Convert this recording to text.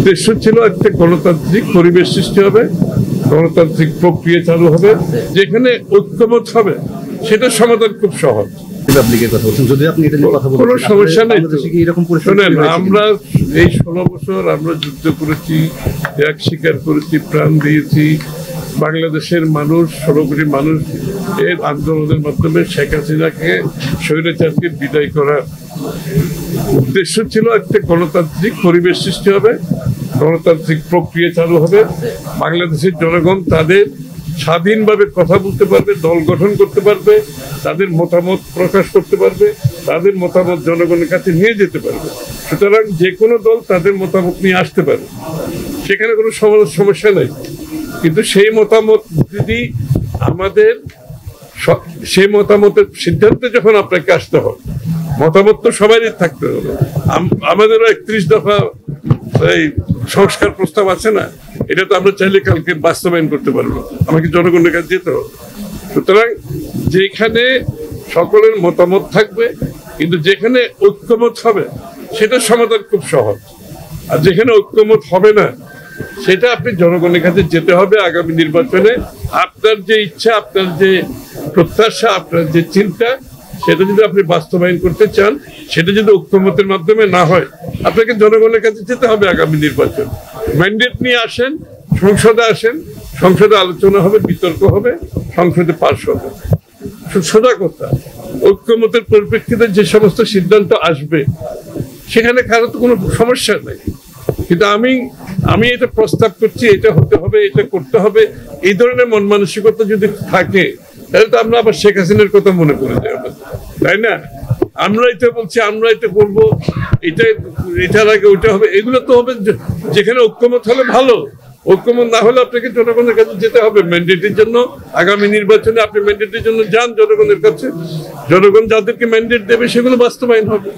উদ্দেশ্য ছিল একটা গণতান্ত্রিক পরিবেশ সৃষ্টি হবে, গণতান্ত্রিক প্রক্রিয়া চালু হবে, যেখানে ঐক্যমত হবে, সেটা সমাধান খুব সহজ। কোনো সমস্যা নেই। শোনেন, আমরা এই 16 বছর আমরা যুদ্ধ করেছি, ত্যাগ স্বীকার করেছি, প্রাণ দিয়েছি। বাংলাদেশের মানুষ, 16 কোটি মানুষ এর আন্দোলনের মাধ্যমে শেখ হাসিনাকে, স্বৈরাচারকে বিদায় করার উদ্দেশ্য ছিল একটা গণতান্ত্রিক পরিবেশ সৃষ্টি হবে, গণতান্ত্রিক প্রক্রিয়া চালু হবে, বাংলাদেশের জনগণ তাদের স্বাধীনভাবে কথা বলতে পারবে, দল গঠন করতে পারবে, তাদের মতামত প্রকাশ করতে পারবে, তাদের মতামত জনগণের কাছে নিয়ে যেতে পারবে। সুতরাং যে কোনো দল তাদের মতামত নিয়ে আসতে পারে, সেখানে কোনো সমস্যা নাই। কিন্তু সেই মতামত যদি আমাদের, সেই মতামতের সিদ্ধান্তে যখন আপনাকে আসতে হবে, মতামত তো সবারই থাকতে হবে। আমাদেরও 31 দফা এই সংস্কার প্রস্তাব আছে না, এটা তো আমরা চাইলে কালকে বাস্তবায়ন করতে পারবো, আমাকে জনগণের কাছে যেতে হবে। সুতরাং যেখানে সকলের মতামত থাকবে, কিন্তু যেখানে ঐক্যমত হবে, সেটা সমাধান খুব সহজ। আর যেখানে ঐক্যমত হবে না, সেটা আপনি জনগণের কাছে যেতে হবে। আগামী নির্বাচনে আপনার যে ইচ্ছা, আপনার যে প্রত্যাশা, আপনার যে চিন্তা, সেটা যদি আপনি বাস্তবায়ন করতে চান, সেটা যদি ঐক্যমতের মাধ্যমে না হয়, আপনাকে জনগণের কাছে যেতে হবে। আগামী নির্বাচন ম্যান্ডেট নিয়ে আসেন, সংসদে আসেন, সংসদে আলোচনা হবে, বিতর্ক হবে, সংসদে পাস হবে। সোজা কথা, ঐক্যমতের পরিপ্রেক্ষিতে যে সমস্ত সিদ্ধান্ত আসবে, সেখানে কারো তো কোনো সমস্যা নেই। কিন্তু আমি এটা প্রস্তাব করছি, এটা হতে হবে, এটা করতে হবে, এই ধরনের মন মানসিকতা যদি থাকে, তাহলে তো আমরা আবার শেখ হাসিনার কথা মনে করে যাই, তাই না? আমরা এটা বলছি, আমরা এটা করবো, এটার আগে ওইটা হবে, এগুলো তো হবে যেখানে ঐক্যমত হলে ভালো। ঐক্যমত না হলে আপনাকে জনগণের কাছে যেতে হবে ম্যান্ডেটের জন্য। আগামী নির্বাচনে আপনি ম্যান্ডেটের জন্য যান জনগণের কাছে, জনগণ যাদেরকে ম্যান্ডেট দেবে সেগুলো বাস্তবায়ন হবে।